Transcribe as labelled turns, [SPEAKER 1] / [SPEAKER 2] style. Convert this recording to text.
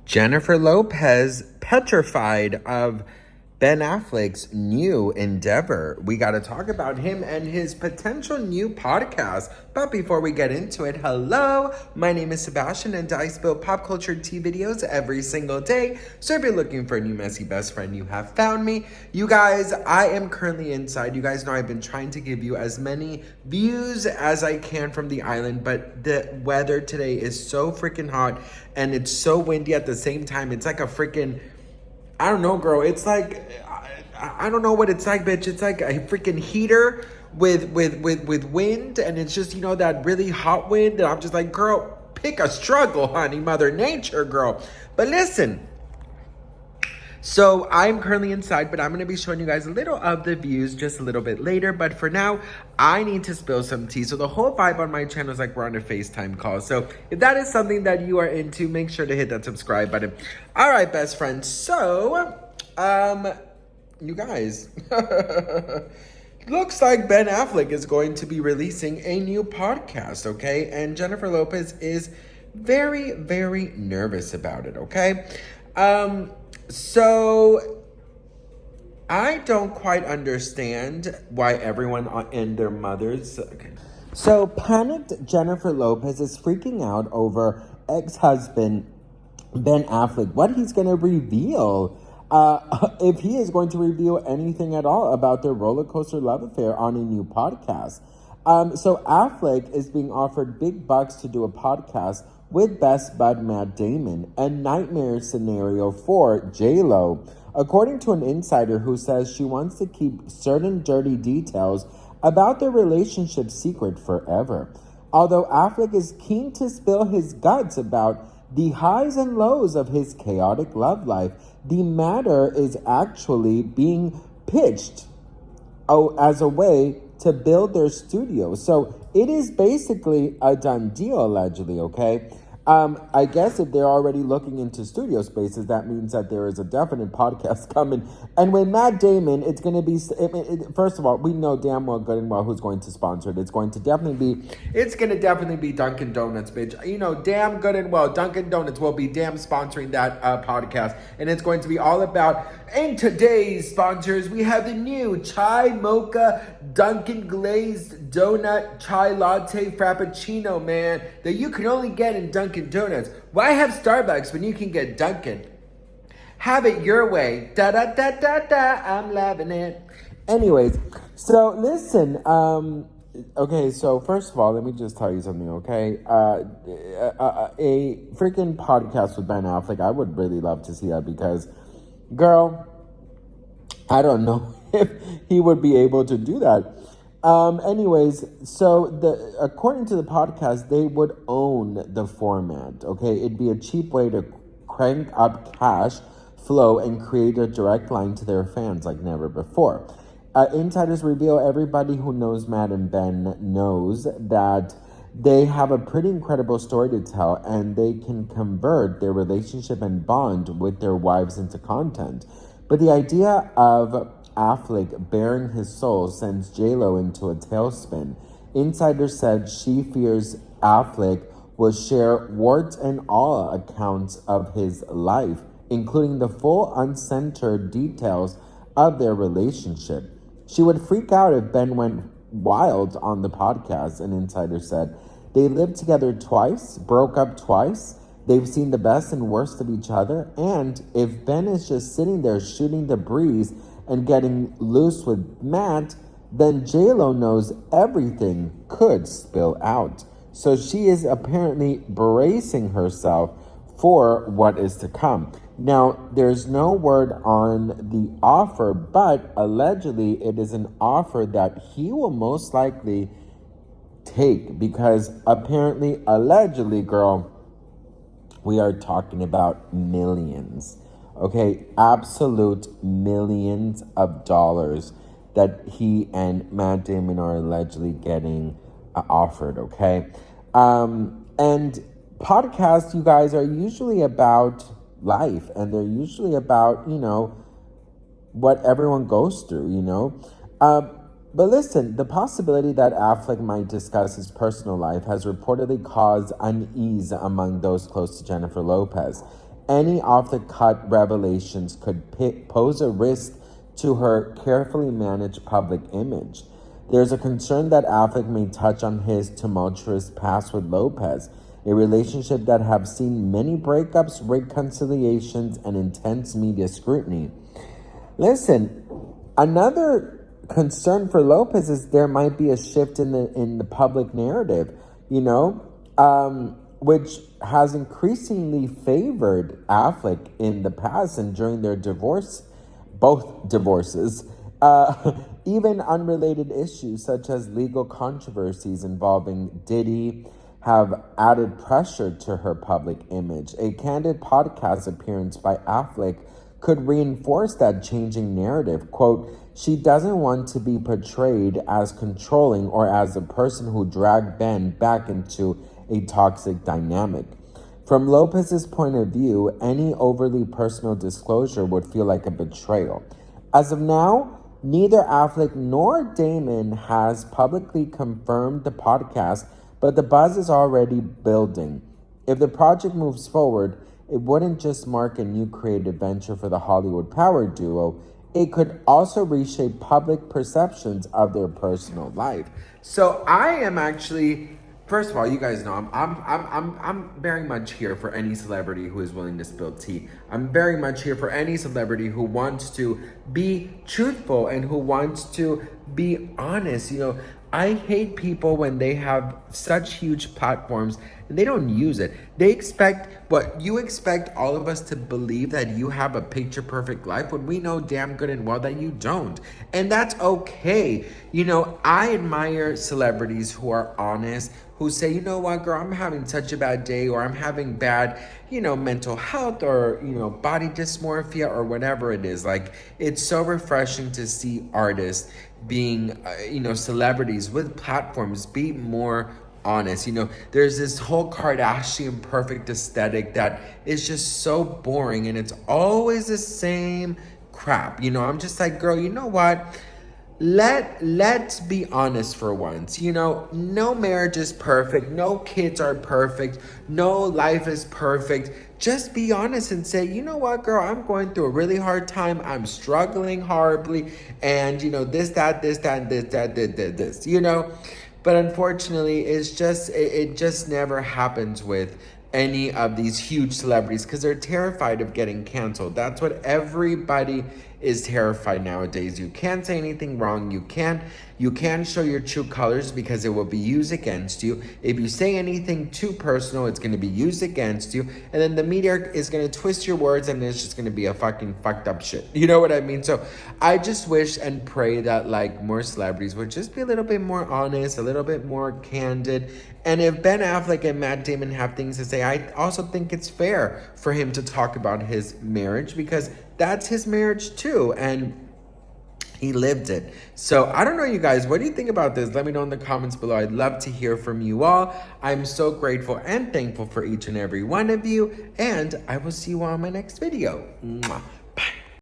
[SPEAKER 1] Jennifer Lopez petrified of Ben Affleck's new endeavor. We got to talk about him and his potential new podcast. But before we get into it, hello, my name is Sebastian and I spill pop culture tea videos every single day. So if you're looking for a new messy best friend, you have found me. You guys, I am currently inside. You guys know I've been trying to give you as many views as I can from the island, but the weather today is so freaking hot and it's so windy at the same time. It's like a freaking, I don't know, girl. It's like, I don't know what it's like, bitch. It's like a freaking heater with wind. And it's just, that really hot wind. And I'm just like, girl, pick a struggle, honey. Mother Nature, girl. But listen. So I'm currently inside, but I'm going to be showing you guys a little of the views just a little bit later. But for now, I need to spill some tea. So the whole vibe on my channel is like we're on a FaceTime call. So if that is something that you are into, make sure to hit that subscribe button. All right, best friends. So, you guys, looks like Ben Affleck is going to be releasing a new podcast, okay? And Jennifer Lopez is very, very nervous about it, okay? So I don't quite understand why everyone and their mothers. Okay. So panicked Jennifer Lopez is freaking out over ex-husband Ben Affleck, what he's going to reveal. If he is going to reveal anything at all about their roller coaster love affair on a new podcast. So Affleck is being offered big bucks to do a podcast with best bud Matt Damon, a nightmare scenario for J-Lo. According to an insider who says she wants to keep certain dirty details about their relationship secret forever. Although Affleck is keen to spill his guts about the highs and lows of his chaotic love life, the matter is actually being pitched as a way to build their studio. So it is basically a done deal, allegedly, okay? I guess if they're already looking into studio spaces, that means that there is a definite podcast coming. And with Matt Damon, it's going to be, first of all, we know damn well good and well who's going to sponsor it. It's going to definitely be Dunkin' Donuts, bitch. Damn good and well, Dunkin' Donuts will be damn sponsoring that podcast. And it's going to be all about, in today's sponsors, we have the new chai mocha Dunkin' glazed donut chai latte frappuccino, man, that you can only get in Dunkin' Donuts. Why have Starbucks when you can get Dunkin'? Have it your way. Da da da da da. I'm loving it. Anyways, so listen. Okay, so first of all, let me just tell you something. Okay, a freaking podcast with Ben Affleck. I would really love to see that because, girl, I don't know if he would be able to do that. Anyways, so according to the podcast, they would own the format, okay? It'd be a cheap way to crank up cash flow and create a direct line to their fans like never before. Insiders reveal everybody who knows Matt and Ben knows that they have a pretty incredible story to tell and they can convert their relationship and bond with their wives into content. But the idea of Affleck bearing his soul sends J-Lo into a tailspin. Insiders said she fears Affleck will share warts and all accounts of his life, including the full uncensored details of their relationship. She would freak out if Ben went wild on the podcast, an insider said. They lived together twice, broke up twice. They've seen the best and worst of each other. And if Ben is just sitting there shooting the breeze and getting loose with Matt, then J-Lo knows everything could spill out. So she is apparently bracing herself for what is to come. Now, there's no word on the offer, but allegedly it is an offer that he will most likely take because apparently, allegedly, girl, we are talking about millions. Okay, absolute millions of dollars that he and Matt Damon are allegedly getting offered, okay? And podcasts, you guys, are usually about life, and they're usually about, what everyone goes through, But listen, the possibility that Affleck might discuss his personal life has reportedly caused unease among those close to Jennifer Lopez. any off-the-cut revelations could pose a risk to her carefully managed public image. There's a concern that Affleck may touch on his tumultuous past with Lopez, a relationship that have seen many breakups, reconciliations, and intense media scrutiny. Listen, another concern for Lopez is there might be a shift in the public narrative, which has increasingly favored Affleck in the past and during their both divorces. Even unrelated issues such as legal controversies involving Diddy have added pressure to her public image. A candid podcast appearance by Affleck could reinforce that changing narrative. Quote, she doesn't want to be portrayed as controlling or as a person who dragged Ben back into a toxic dynamic. From Lopez's point of view, any overly personal disclosure would feel like a betrayal. As of now, neither Affleck nor Damon has publicly confirmed the podcast, but the buzz is already building. If the project moves forward, it wouldn't just mark a new creative venture for the Hollywood power duo, it could also reshape public perceptions of their personal life. So I am actually, first of all, you guys know I'm very much here for any celebrity who is willing to spill tea. I'm very much here for any celebrity who wants to be truthful and who wants to be honest. I hate people when they have such huge platforms and they don't use it. They expect you expect all of us to believe that you have a picture perfect life when we know damn good and well that you don't. And that's okay. I admire celebrities who are honest, who say, you know what, girl, I'm having such a bad day, or I'm having bad, mental health, or, body dysmorphia, or whatever it is. Like, it's so refreshing to see artists being, celebrities with platforms be more honest. There's this whole Kardashian perfect aesthetic that is just so boring, and it's always the same crap. I'm just like, girl, you know what? Let's be honest for once. No marriage is perfect. No kids are perfect. No life is perfect. Just be honest and say, you know what, girl, I'm going through a really hard time. I'm struggling horribly. And, this, that, and this. But unfortunately, it just never happens with any of these huge celebrities because they're terrified of getting canceled. That's what everybody is terrified nowadays. You can't say anything wrong. You can't show your true colors because it will be used against you. If you say anything too personal, it's going to be used against you. And then the media is going to twist your words and it's just going to be a fucking fucked up shit. You know what I mean? So I just wish and pray that more celebrities would just be a little bit more honest, a little bit more candid. And if Ben Affleck and Matt Damon have things to say, I also think it's fair for him to talk about his marriage because that's his marriage too. And he lived it. So I don't know, you guys, what do you think about this? Let me know in the comments below. I'd love to hear from you all. I'm so grateful and thankful for each and every one of you. And I will see you all in my next video. Mwah.